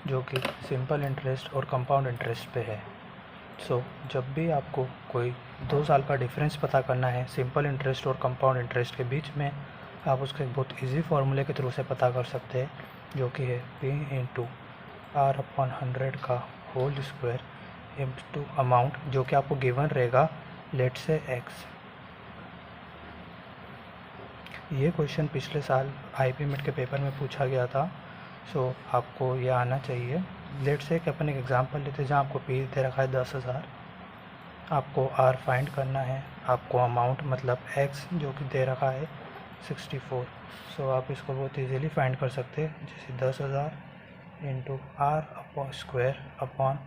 जो कि simple interest और कंपाउंड इंटरेस्ट पे है। जब भी आपको कोई 2 साल का डिफरेंस पता करना है सिंपल इंटरेस्ट और कंपाउंड इंटरेस्ट के बीच में, आप उसको एक बहुत इजी फार्मूले के थ्रू से पता कर सकते हैं, जो कि है P/R/100 का होल स्क्वायर इनटू अमाउंट, जो कि आपको गिवन रहेगा लेट से x। ये क्वेश्चन पिछले साल आईपी मेट के पेपर में पूछा गया था। आपको ये आना चाहिए। लेट से अपन एक एग्जांपल लेते हैं जहाँ आपको P दे रखा है 10,000, आपको R फाइंड करना है, आपको अमाउंट मतलब x जो कि दे रखा है 64। आप इसको बहुत इजीली फाइंड कर सकते हैं, जैसे 10,000 into R upon square upon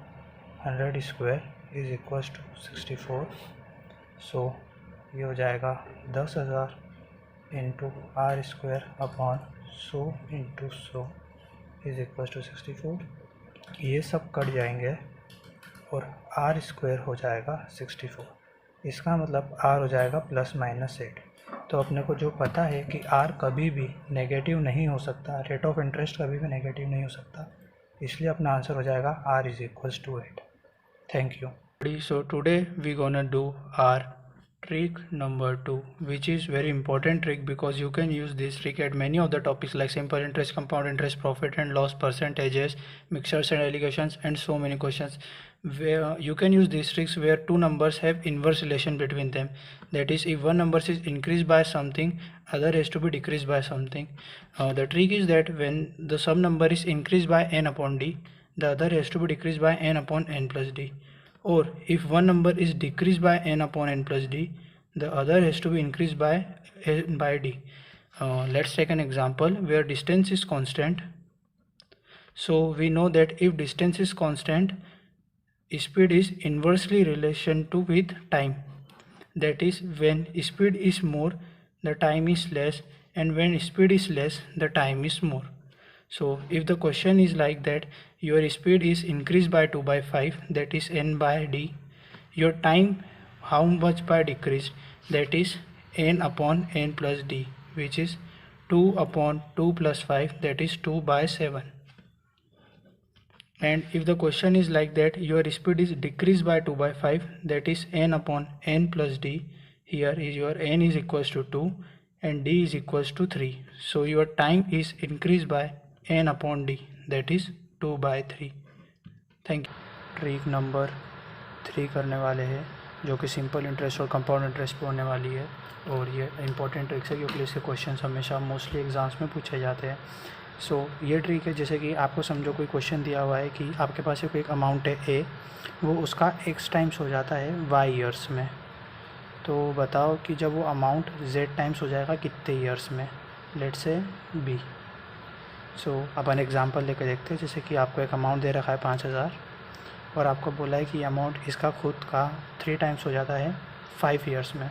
100 square is equals to 64। ये हो जाएगा 10,000 into R square upon 100 into 100 is equals to 64। ये सब कट जाएंगे और R स्क्वायर हो जाएगा 64। इसका मतलब R हो जाएगा ±8। तो अपने को जो पता है कि R कभी भी नेगेटिव नहीं हो सकता, रेट ऑफ इंटरेस्ट कभी भी नेगेटिव नहीं हो सकता, इसलिए अपना आंसर हो जाएगा R is equals to 8। Thank you. So today we gonna do our trick number 2, which is very important trick because you can use this trick at many of the topics like simple interest, compound interest, profit and loss, percentages, mixtures and allocations, and so many questions where you can use these tricks where two numbers have inverse relation between them. That is, if one number is increased by something, other has to be decreased by something. The trick is that when the sum number is increased by n upon d, the other has to be decreased by n upon n plus d. Or if one number is decreased by n upon n plus d, the other has to be increased by d. Let's take an example where distance is constant. So we know that if distance is constant, speed is inversely relation to with time. That is, when speed is more, the time is less, and when speed is less, the time is more. So if the question is like that, your speed is increased by 2/5, that is n by d. Your time how much by decreased, that is n upon n plus d, which is 2 upon 2 plus 5, that is 2/7. And if the question is like that, your speed is decreased by 2/5, that is n upon n plus d. Here is your n is equals to 2 and d is equals to 3. So your time is increased by n upon d, that is 2/3. Thank you. Trick number 3 करने वाले हैं, जो कि simple interest और compound interest पे होने वाली है, और ये इंपॉर्टेंट ट्रिक्स है क्योंकि इसके क्वेश्चन हमेशा मोस्टली एग्जाम्स में पूछे जाते हैं। ये ट्रिक है, जैसे कि आपको समझो कोई क्वेश्चन दिया हुआ है कि आपके पास कोई एक अमाउंट है ए, वो उसका x टाइम्स हो जाता है y ईयर्स में। तो बताओ कि जब वो अमाउंट z टाइम्स हो जाएगा कितने ईयर्स में, लेट से b। अपन एग्जांपल लेकर देखते हैं, जैसे कि आपको एक अमाउंट दे रखा है 5,000 और आपको बोला है कि अमाउंट इसका खुद का 3 टाइम्स हो जाता है 5 ईयर्स में।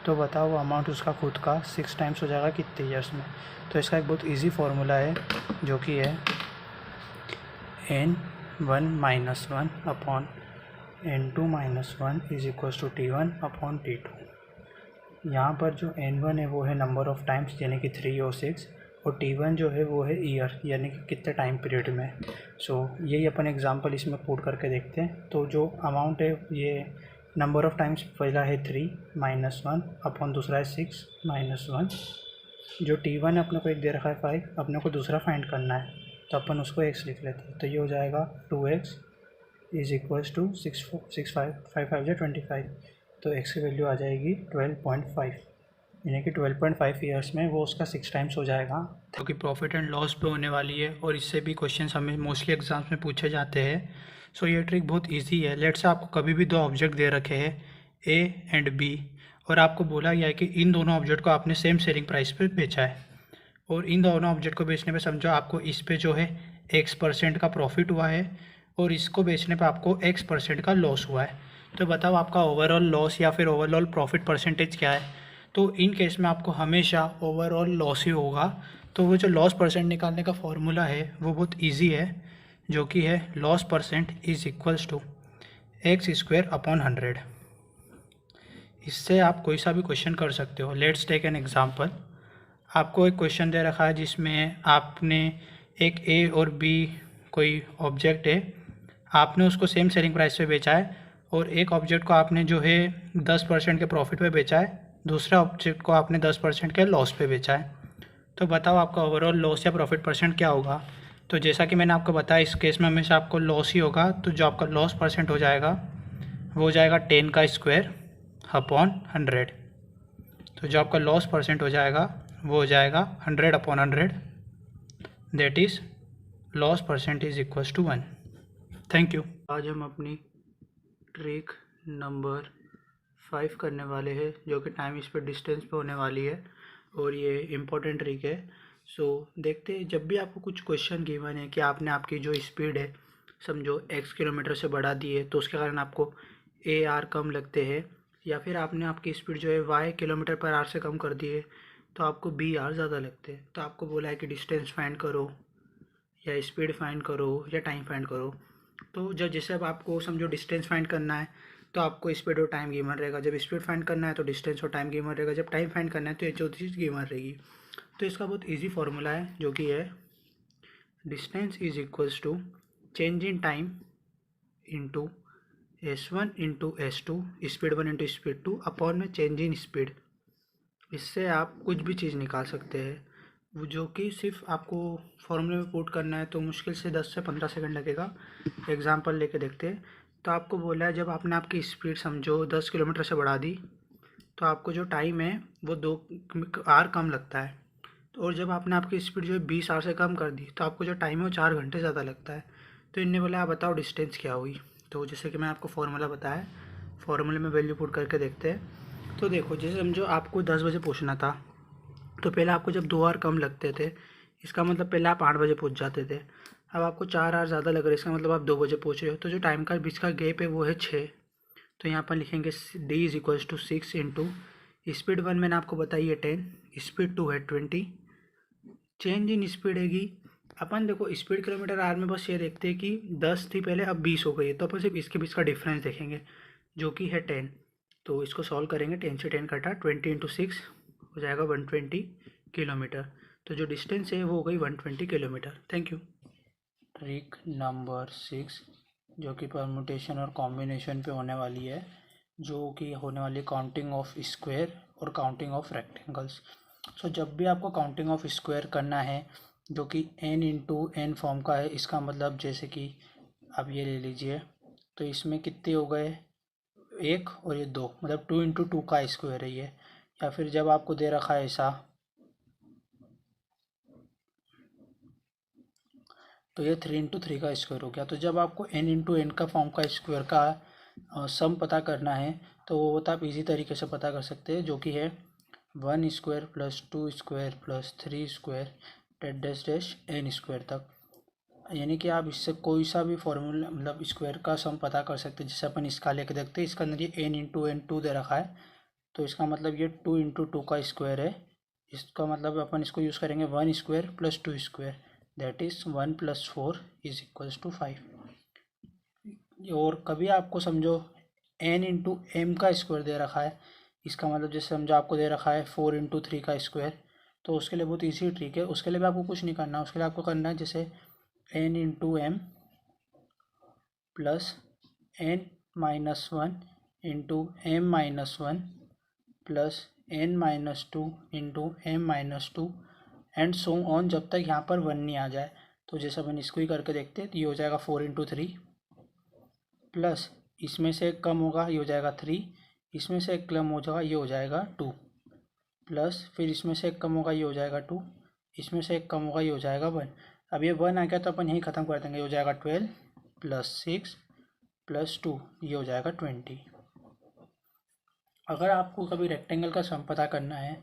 तो बताओ वो अमाउंट उसका खुद का 6 टाइम्स हो जाएगा कितने ईयर्स में। तो इसका एक बहुत इजी फार्मूला है, जो कि है n1 - 1 upon n2 - 1 is equals to t1 upon t2। यहाँ पर जो n1 है वो है नंबर ऑफ़ टाइम्स यानी कि 3 और 6, और t1 जो है वो है ईयर यानी कि कितने टाइम पीरियड में। यही अपन एग्जांपल इसमें पुट करके देखते हैं। तो जो अमाउंट है, ये नंबर ऑफ़ टाइम्स पहला है 3 - 1 अपॉन दूसरा है 6 - 1। जो t1 अपने को एक दे रखा है 5, अपने को दूसरा फाइंड करना है, तो अपन उसको x लिख लेते हैं। तो ये हो जाएगा 2x इज इक्वल्स टू 6 5 5 जो 25। तो x की वैल्यू आ जाएगी 12.5, यानी कि 12.5 ईयर्स में वो उसका 6 टाइम्स हो जाएगा। क्योंकि प्रॉफिट एंड लॉस पे होने वाली है और इससे भी क्वेश्चन हमें मोस्टली एग्जाम्स में पूछे जाते हैं। ये ट्रिक बहुत ईजी है। लेट्स से आपको कभी भी 2 ऑब्जेक्ट दे रखे हैं ए एंड बी, और आपको बोला गया है कि इन दोनों ऑब्जेक्ट को आपने सेम सेलिंग प्राइस पे बेचा है, और इन दोनों ऑब्जेक्ट को बेचने पे समझो आपको इस पे जो है x% का प्रॉफिट हुआ है और इसको बेचने पे आपको x% का लॉस हुआ है। तो बताओ आपका ओवरऑल लॉस या फिर ओवरऑल प्रॉफिट परसेंटेज क्या है। तो इन केस में आपको हमेशा ओवरऑल लॉस ही होगा। तो वो जो लॉस परसेंट निकालने का फॉर्मूला है वो बहुत ईजी है, जो कि है loss percent is equals to x² upon 100। इससे आप कोई सा भी क्वेश्चन कर सकते हो। Let's take an example. आपको एक क्वेश्चन दे रखा है जिसमें आपने एक ए और बी कोई ऑब्जेक्ट है, आपने उसको सेम सेलिंग प्राइस पे बेचा है और एक ऑब्जेक्ट को आपने जो है 10% के प्रॉफिट पे बेचा है, दूसरे ऑब्जेक्ट को आपने 10% के लॉस पे बेचा है, तो बताओ आपका ओवरऑल लॉस या प्रॉफिट परसेंट क्या होगा। तो जैसा कि मैंने आपको बताया, इस केस में हमेशा आपको लॉस ही होगा, तो जो आपका लॉस परसेंट हो जाएगा वो हो जाएगा 10 का स्क्वायर अपॉन 100। तो जो आपका लॉस परसेंट हो जाएगा वो हो जाएगा 100 upon 100, that is loss percent is equals to 1। Thank you. आज हम अपनी ट्रिक नंबर 5 करने वाले हैं, जो कि टाइम स्पीड डिस्टेंस पे होने वाली है और ये इम्पोर्टेंट ट्रिक है। सो देखते हैं, जब भी आपको कुछ क्वेश्चन गिवन है कि आपने आपकी जो स्पीड है समझो x किलोमीटर से बढ़ा दी है, तो उसके कारण आपको AR कम लगते हैं, या फिर आपने आपकी स्पीड जो है y किलोमीटर पर आवर से कम कर दी है तो आपको BR ज़्यादा लगते हैं। तो आपको बोला है कि डिस्टेंस फाइंड करो या स्पीड फाइंड करो या टाइम फाइंड करो। तो जब जैसे अब आपको समझो डिस्टेंस फाइंड करना है तो आपको स्पीड और टाइम गिवन रहेगा, जब स्पीड फाइंड करना है तो डिस्टेंस और टाइम गिवन रहेगा, जब टाइम फाइंड करना है तो ये चौथी चीज़ गिवन रहेगी। तो इसका बहुत इजी फॉर्मूला है, जो कि है distance is equals to change in time into S1 into S2, speed 1 into speed 2 upon में चेंज इन स्पीड। इससे आप कुछ भी चीज़ निकाल सकते हैं, वो जो कि सिर्फ आपको फॉर्मूले में पुट करना है, तो मुश्किल से 10 से 15 सेकंड लगेगा। एग्जांपल लेके देखते हैं। तो आपको बोला है, जब आपने आपकी स्पीड समझो 10 किलोमीटर से बढ़ा दी तो आपको जो टाइम है वो 2 आवर कम लगता है, और जब आपने आपकी स्पीड जो है 20 आवर से कम कर दी तो आपको जो टाइम है वो 4 घंटे ज़्यादा लगता है। तो इनने बोला आप बताओ डिस्टेंस क्या हुई। तो जैसे कि मैं आपको फार्मूला बताया, फार्मूले में वैल्यू पुट करके देखते हैं। तो देखो, जैसे समझो आपको 10 बजे पहुँचना था, तो पहले आपको जब 2 आवर कम लगते थे, इसका मतलब पहले आप 8 बजे पहुँच जाते थे। अब आपको 4 आवर ज़्यादा लग रहा है, इसका मतलब आप 2 बजे पहुँच रहे हो, तो जो टाइम का बीच का गैप है वो है 6। तो यहाँ पर लिखेंगे D is equals to 6 into speed 1 मैंने आपको बताई है 10, स्पीड 2 है 20, चेंज इन स्पीड हैगी अपन देखो स्पीड किलोमीटर आवर में बस ये देखते हैं कि 10 थी पहले, अब 20 हो गई है, तो अपन सिर्फ इसके बीच का डिफरेंस देखेंगे जो कि है 10। तो इसको सॉल्व करेंगे, 10 से 10 कटा, 20 इंटू 6 हो जाएगा 120 किलोमीटर। तो जो डिस्टेंस है वो हो गई 120 kilometre. Thank you. Trick number 6 जो कि परमुटेशन और कॉम्बिनेशन पे होने वाली है, जो कि होने वाली है काउंटिंग ऑफ स्क्वायर और काउंटिंग ऑफ रेक्टेंगल्स। सो जब भी आपको काउंटिंग ऑफ स्क्वायर करना है, जो कि n इंटू एन फॉर्म का है, इसका मतलब जैसे कि आप ये ले लीजिए, तो इसमें कितने हो गए 1 और ये 2, मतलब 2 इंटू 2 का स्क्वायर है ये। या फिर जब आपको दे रखा है ऐसा, तो ये 3 इंटू 3 का स्क्वायर हो गया। तो जब आपको n इंटू एन का फॉर्म का स्क्वायर का सम पता करना है, तो वो तो आप इजी तरीके से पता कर सकते हैं, जो कि है 1 square plus 2 square plus 3 square that dash dash n square तक। यानी कि आप इससे कोई सा भी फॉर्मूला मतलब स्क्वायर का सम पता कर सकते हैं। जैसे अपन इसका लेके देखते हैं, इसका अंदर ये n इंटू एन 2 दे रखा है, तो इसका मतलब ये 2 इंटू 2 का स्क्वायर है। इसका मतलब अपन इसको यूज़ करेंगे 1 square plus 2 square, that is 1 plus 4 is equals to 5। और कभी आपको समझो n इंटू एम का स्क्वायर दे रखा है, इसका मतलब जैसे समझो आपको दे रखा है 4 इंटू 3 का स्क्वायर, तो उसके लिए बहुत ईजी ट्रिक है। उसके लिए भी आपको कुछ नहीं करना, उसके लिए आपको करना है जैसे n into M plus n minus 1 into M minus 1 plus n minus 2 into M minus 2 and so on, जब तक यहाँ पर 1 नहीं आ जाए। तो जैसे अपन इसको ही करके देखते हैं, तो ये हो जाएगा 4 इंटू 3 प्लस इसमें से एक कम होगा, ये हो जाएगा 3, इसमें से एक कम हो जाएगा, ये हो जाएगा 2, प्लस फिर इसमें से एक कम होगा, ये हो जाएगा 2, इसमें से एक कम होगा, ये हो जाएगा 1। अब ये 1 आ गया तो अपन यहीं ख़त्म कर देंगे, ये हो जाएगा 12 प्लस 6 प्लस 2, ये हो जाएगा 20। अगर आपको कभी रेक्टेंगल का सम पता करना है,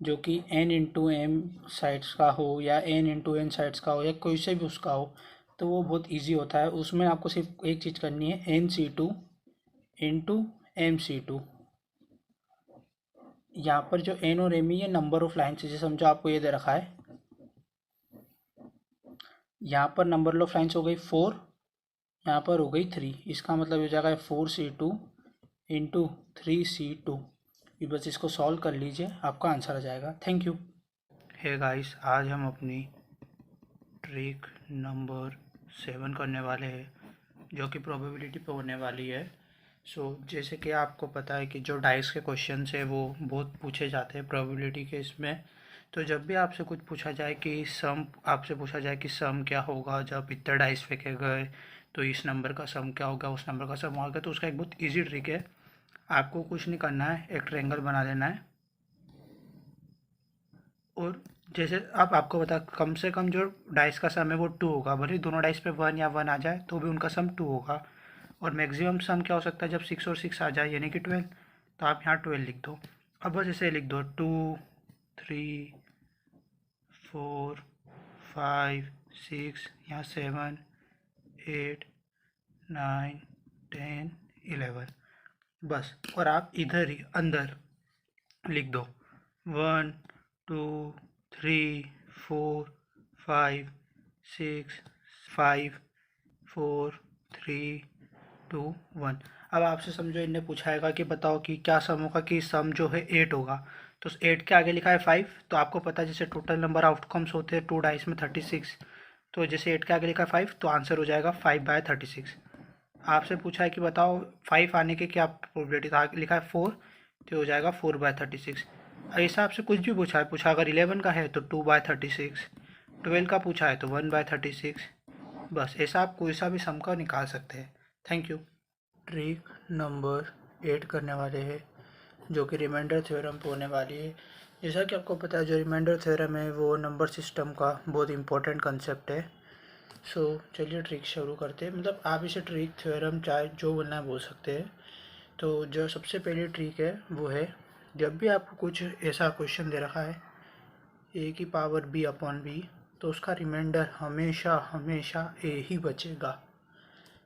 जो कि n इंटू एम साइड्स का हो या n इंटू एन साइड्स का हो या कोई से भी उसका हो, तो वो बहुत इजी होता है। उसमें आपको सिर्फ एक चीज़ करनी है, NC2 इंटू MC2। यहाँ पर जो n और m ये नंबर ऑफ लाइन्स है, जैसे समझो आपको ये दे रखा है, यहाँ पर नंबर ऑफ लाइन्स हो गई 4, यहाँ पर हो गई 3, इसका मतलब हो जाएगा 4C2 इंटू 3C2। ये बस इसको सॉल्व कर लीजिए, आपका आंसर आ जाएगा। Thank you. हे गाइस, आज हम अपनी ट्रिक नंबर 7 करने वाले हैं, जो कि प्रोबेबिलिटी पे होने वाली है। जैसे कि आपको पता है कि जो डाइस के क्वेश्चन है वो बहुत पूछे जाते हैं प्रोबेबिलिटी के इसमें। तो जब भी आपसे कुछ पूछा जाए कि सम, आपसे पूछा जाए कि सम क्या होगा जब इतने डाइस फेंके गए, तो इस नंबर का सम क्या होगा, उस नंबर का सम होगा, तो उसका एक बहुत ईजी ट्रिक है। आपको कुछ नहीं करना है, एक ट्रायंगल बना लेना है, और जैसे अब आपको बता कम से कम जो डाइस का सम है वो 2 होगा, भले ही दोनों डाइस पे 1 या 1 आ जाए तो भी उनका सम 2 होगा। और मैक्सिमम सम क्या हो सकता है, जब 6 और 6 आ जाए यानी कि 12, तो आप यहाँ 12 लिख दो। अब बस इसे लिख दो 2 3 4 5 6, यहाँ 7 8 9 10 11, बस। और आप इधर ही अंदर लिख दो 1 2 3 4 5 6 5 4 3 2 1। अब आपसे समझो इनने पूछाएगा कि बताओ कि क्या सम होगा, कि सम जो है 8 होगा, तो 8 के आगे लिखा है 5, तो आपको पता है जैसे टोटल नंबर आउटकम्स होते हैं 2 डाइस में 36, तो जैसे 8 के आगे लिखा है 5 तो आंसर हो जाएगा 5/36। आपसे पूछा है कि बताओ 5 आने की क्या प्रोबेबिलिटी, तो आगे लिखा है 4, तो हो जाएगा 4/36। ऐसा आपसे कुछ भी पूछा अगर 11 का है तो 2/36, 12 का पूछा है तो 1/36, बस ऐसा आप कोई सा भी सम का निकाल सकते हैं। Thank you. ट्रिक नंबर 8 करने वाले हैं, जो कि रिमाइंडर थ्योरम पे होने वाली है। जैसा कि आपको पता है जो रिमाइंडर थ्योरम है वो नंबर सिस्टम का बहुत इंपॉर्टेंट कंसेप्ट है। चलिए ट्रिक शुरू करते हैं, मतलब आप इसे ट्रिक थ्योरम चाहे जो बोलना है बोल सकते हैं। तो जो सबसे पहली ट्रिक है वो है, जब भी आपको कुछ ऐसा क्वेश्चन दे रखा है a⁻b/b, तो उसका रिमाइंडर हमेशा हमेशा a ही बचेगा।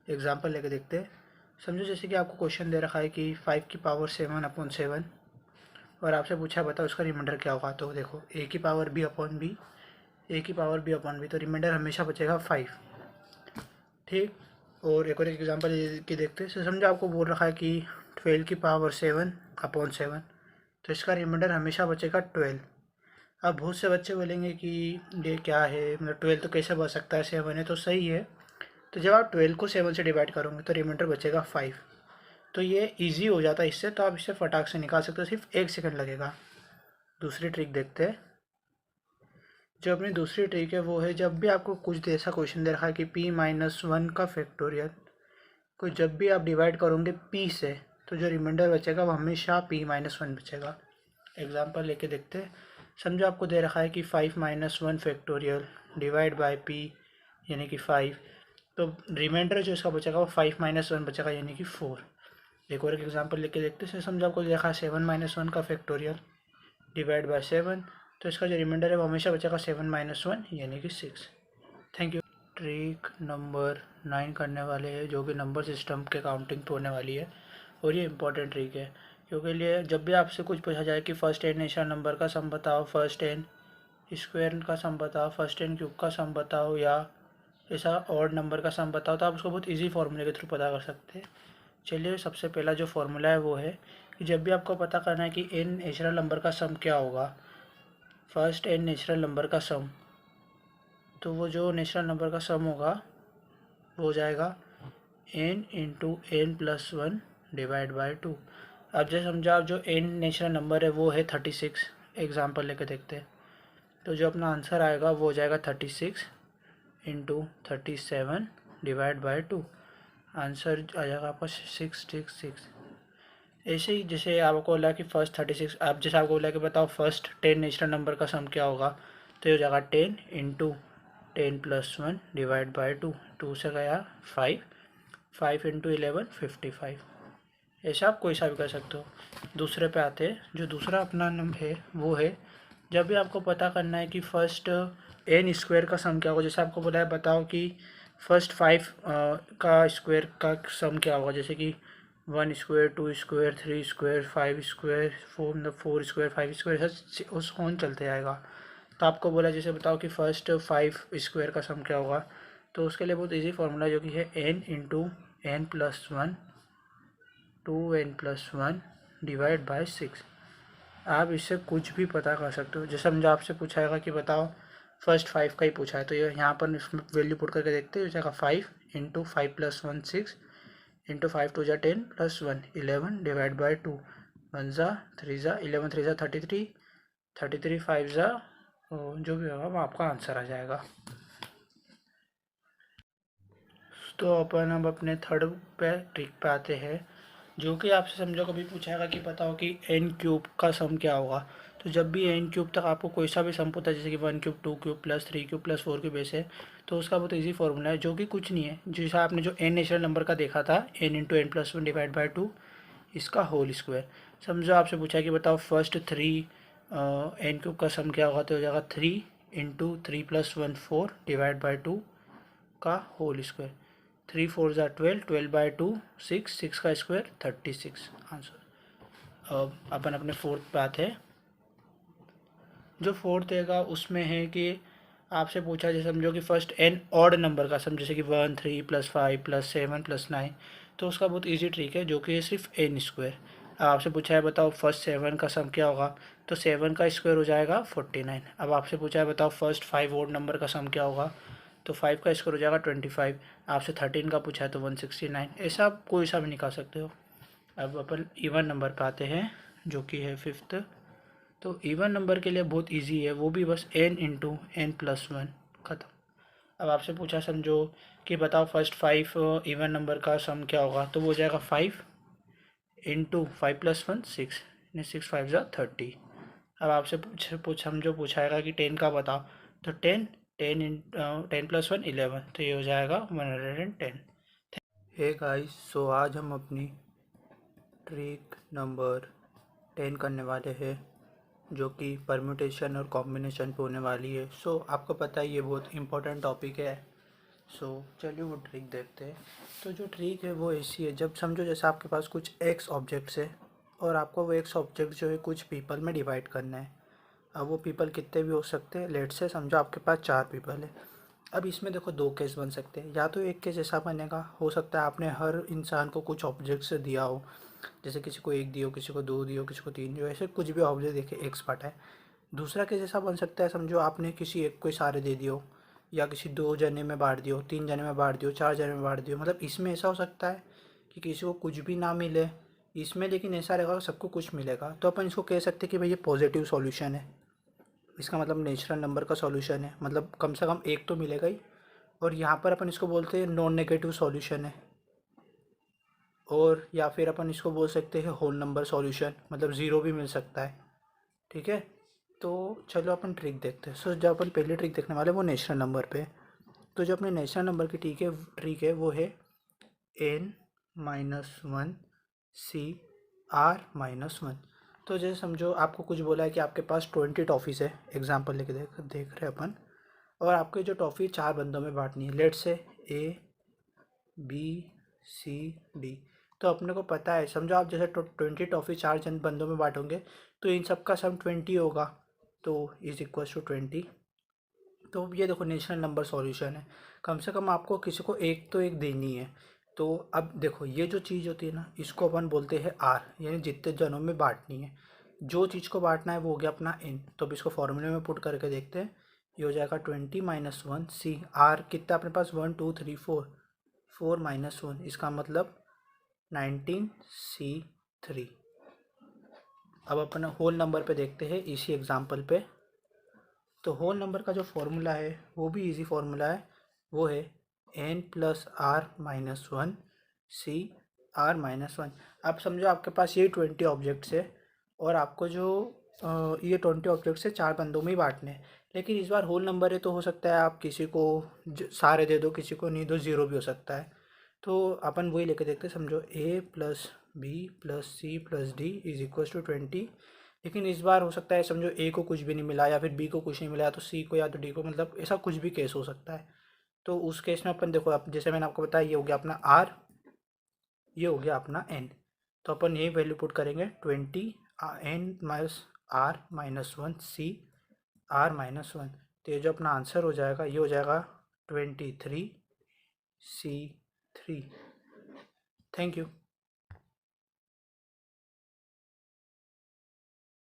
एग्जाम्पल लेके देखते हैं। समझो जैसे कि आपको क्वेश्चन दे रखा है कि 5⁻7/7, और आपसे पूछा है बताओ उसका रिमाइंडर क्या होगा, तो देखो a⁻b/b, a⁻b/b, तो रिमाइंडर हमेशा बचेगा 5। ठीक। और एक और एग्जांपल की देखते हैं। समझो आपको बोल रखा है कि 12⁻7/7, तो इसका रिमाइंडर हमेशा बचेगा 12। अब बहुत से बच्चे बोलेंगे कि ये क्या है, मतलब 12 तो कैसे बच सकता है, 7 है तो सही है। तो जब आप 12 को 7 से डिवाइड करोगे तो रिमाइंडर बचेगा 5। तो ये इजी हो जाता है इससे, तो आप इससे फटाक से निकाल सकते हो, सिर्फ 1 सेकंड लगेगा। दूसरी ट्रिक देखते हैं। जो अपनी दूसरी ट्रिक है वो है, जब भी आपको कुछ ऐसा क्वेश्चन दे रखा है कि p-1 का फैक्टोरियल को जब भी आप डिवाइड करोगे p से, तो जो रिमाइंडर बचेगा वो हमेशा p-1 बचेगा। एग्जांपल लेके देखते हैं। समझो आपको दे रखा है कि 5-1 फैक्टोरियल डिवाइड बाय p यानी कि 5, तो रिमाइंडर जो इसका बचेगा वो 5-1 बचेगा यानी कि 4। एक और एग्जांपल लेके देखते हैं। समझो आपको देखा है 7-1 का फैक्टोरियल डिवाइड बाय 7, तो इसका जो रिमाइंडर है वो हमेशा बचेगा 7-1 यानी कि 6। Thank you. ट्रिक नंबर 9 करने वाले हैं, जो कि नंबर सिस्टम के काउंटिंग पे होने वाली है, और ये इंपॉर्टेंट ट्रिक है क्योंकि लिए जब भी आपसे कुछ पूछा जाए कि फर्स्ट n नेचुरल नंबर का सम बताओ, फर्स्ट n स्क्वायर का सम बताओ, फर्स्ट n क्यूब का सम बताओ, या ऐसा ऑड नंबर का सम बताओ, तो आप उसको बहुत इजी फार्मूले के थ्रू पता कर सकते हैं। चलिए सबसे पहला जो फार्मूला है वो है कि जब भी आपको पता करना है कि n नेचुरल नंबर का सम क्या होगा, फर्स्ट n नेचुरल नंबर का सम, तो वो जो नेचुरल नंबर का सम होगा वो हो जाएगा n into n+1 divide by 2। अब जैसे समझा जो n नेचुरल नंबर है वो है 36। एग्जाम्पल लेके देखते हैं। तो जो अपना आंसर आएगा वो हो जाएगा 36 इंटू 37 डिवाइड बाई 2। आंसर आ जाएगा आपका 666। ऐसे ही जैसे आपको बोला कि फर्स्ट 36, आप जैसे आपको बोला कि बताओ फर्स्ट 10 नेचुरल नंबर का सम क्या होगा, तो ये हो जाएगा 10 इंटू 10+1 डिवाइड बाई 2। 2 से गया 5, 5 इंटू 11 55। ऐसा आप कोई सा भी कर सकते हो। दूसरे पे आते हैं। जो दूसरा अपना नंबर है वो है, जब भी आपको पता करना है कि फर्स्ट n स्क्वायर का सम क्या होगा, जैसे आपको बोला है बताओ कि फर्स्ट 5 का स्क्वायर का सम क्या होगा, जैसे कि 1 square 2 square 3 square 5 square 4 square 5 square, ऐसा उस कौन चलते आएगा। तो आपको बोला जैसे बताओ कि फर्स्ट 5 स्क्वायर का सम क्या होगा, तो उसके लिए बहुत इजी फार्मूला जो कि है n into n+1 2n+1 divide by 6। आप इससे कुछ भी पता कर सकते हो। जैसे समझो आपसे पूछाएगा कि बताओ फर्स्ट 5 का ही पूछा है, तो ये यहाँ पर इसमें वैल्यू पुट करके देखते हैं। हो जाएगा 5 इंटू 5 प्लस 1 6 इंटू 5 2 जा 10 प्लस 1 11 डिवाइड बाई 2 1 जा 3 जा 11 3 जा 33 33 5 जा जो भी होगा वो आपका आंसर आ जाएगा। तो अपन अब अपने थर्ड पे ट्रिक पे आते हैं, जो कि आपसे समझो कभी पूछाएगा कि बताओ कि एन क्यूब का सम क्या होगा। तो जब भी एन क्यूब तक आपको कोई सा भी सम पूछता है, जैसे कि 1 cube 2 cube plus 3 cube plus 4 cube ऐसे, तो उसका बहुत इजी फॉर्मूला है, जो कि कुछ नहीं है, जैसा आपने जो एन नेचुरल नंबर का देखा था, N into N plus 1 divide by 2 इसका होल स्क्वायर। समझो आपसे पूछा है कि बताओ फर्स्ट 3 एन क्यूब का सम क्या होगा, तो हो जाएगा 3 इंटू 3 प्लस 1 4 डिवाइड बाई 2 का होल स्क्वायर। 3 4 जा 12 12 बाई 2 6 6 का स्क्वायर 36 आंसर। अब अपन अपने फोर्थ पे आते हैं। जो फोर्थ हैगा उसमें है कि आपसे पूछा, जैसे समझो कि फर्स्ट एन ऑड नंबर का सम, जैसे कि 1 3 प्लस 5 प्लस 7 प्लस 9, तो उसका बहुत इजी ट्रिक है, जो कि है सिर्फ एन स्क्वायर। अब आपसे पूछा है बताओ फर्स्ट 7 का सम क्या होगा, तो 7 का स्क्वायर हो जाएगा 49। अब आपसे पूछा है बताओ फर्स्ट 5 ऑड नंबर का सम क्या होगा, तो 5 का स्क्वायर हो जाएगा 25। आपसे 13 का पूछा है तो 169। ऐसा आप कोई सा भी निकाल सकते हो। अब अपन इवन नंबर पे आते हैं, जो कि है फिफ्थ। तो इवन नंबर के लिए बहुत इजी है, वो भी बस n इंटू एन प्लस 1 ख़त्म। अब आपसे पूछा समझो कि बताओ फर्स्ट 5 इवन नंबर का सम क्या होगा, तो वो हो जाएगा 5 इंटू 5 प्लस 1 6 6 5 जा 30। अब आपसे समझो पूछाएगा कि 10 का बताओ, तो 10 10 इन 10 प्लस 1 11, तो ये हो जाएगा 110। हे गाइस, सो आज हम अपनी ट्रिक नंबर 10 करने वाले हैं, जो कि परम्यूटेशन और कॉम्बिनेशन पे होने वाली है। सो आपको पता है ये बहुत इंपॉर्टेंट टॉपिक है। सो चलिए वो ट्रिक देखते हैं। तो जो ट्रिक है वो ऐसी है, जब समझो जैसे आपके पास कुछ एक्स ऑब्जेक्ट्स है और आपको वो एक्स ऑब्जेक्ट जो है कुछ पीपल में डिवाइड करना है। अब वो पीपल कितने भी हो सकते हैं, लेट से समझो आपके पास 4 पीपल है। अब इसमें देखो 2 केस बन सकते हैं, या तो एक केस ऐसा बनेगा, हो सकता है आपने हर इंसान को कुछ ऑब्जेक्ट्स दिया हो, जैसे किसी को 1 दियो, किसी को 2 दियो, किसी को 3 दियो, ऐसे कुछ भी ऑब्जेक्ट देखे एक्स पार्ट है। दूसरा केस ऐसा बन सकता है, समझो आपने किसी एक को सारे दे दियो, या किसी 2 जने में बांट दियो, 3 जने में बांट दियो, 4 जने में बांट दियो। मतलब इसमें ऐसा हो सकता है कि किसी को कुछ भी ना मिले इसमें, लेकिन ऐसा रहेगा सबको कुछ मिलेगा। तो अपन इसको कह सकते हैं कि भाई ये पॉजिटिव सॉल्यूशन है। इसका मतलब नेचुरल नंबर का सॉल्यूशन है, मतलब कम से कम एक तो मिलेगा ही। और यहाँ पर अपन इसको बोलते हैं नॉन नेगेटिव सॉल्यूशन है, और या फिर अपन इसको बोल सकते हैं होल नंबर सॉल्यूशन, मतलब ज़ीरो भी मिल सकता है। ठीक है, तो चलो अपन ट्रिक देखते हैं। सो जब अपन पहली ट्रिक देखने वाले वो नेचुरल नंबर पे। तो जो अपने नेचुरल नंबर की ट्रिक है वो है n-1 CR-1। तो जैसे समझो आपको कुछ बोला है कि आपके पास 20 टॉफ़ीज़ है, एग्जांपल लेके देख रहे हैं अपन, और आपको जो टॉफ़ी 4 बंदों में बांटनी है, लेट से A B C D। तो अपने को पता है, समझो आप जैसे 20 टॉफ़ी 4 जन बंदों में बांटोगे, तो इन सब का सम 20 होगा, तो इज इक्वल टू 20। तो ये देखो नेचुरल नंबर सॉल्यूशन है, कम से कम आपको किसी को एक तो एक देनी है। तो अब देखो ये जो चीज़ होती है ना, इसको अपन बोलते हैं आर, यानी जितने जनों में बांटनी है। जो चीज़ को बांटना है वो हो गया अपना एन। तो अब इसको फॉर्मूले में पुट करके देखते हैं। ये हो जाएगा 20-1 सी आर कितना अपने पास 1 2 3 4 4 -1, इसका मतलब 19 C3। अब अपन होल नंबर पे देखते हैं इसी एग्जांपल पे। तो होल नंबर का जो फॉर्मूला है वो भी इजी फॉर्मूला है, वो है n+r-1 CR-1। अब समझो आपके पास ये 20 ऑब्जेक्ट्स है, और आपको जो ये 20 ऑब्जेक्ट्स है 4 बंदों में ही बांटने हैं। लेकिन इस बार होल नंबर है, तो हो सकता है आप किसी को सारे दे दो, किसी को नहीं दो, ज़ीरो भी हो सकता है। तो अपन वही लेके देखते हैं, समझो A+B+C+D=20। लेकिन इस बार हो सकता है समझो ए को कुछ भी नहीं मिला, या फिर बी को कुछ नहीं मिला, तो सी को या तो डी को, मतलब ऐसा कुछ भी केस हो सकता है। तो उस केस में अपन देखो, आप जैसे मैंने आपको बताया, ये हो गया अपना आर, ये हो गया अपना एन। तो अपन यही वैल्यू पुट करेंगे 20 n+r-1 CR-1। तो ये जो अपना आंसर हो जाएगा ये हो जाएगा 23 C3। Thank you.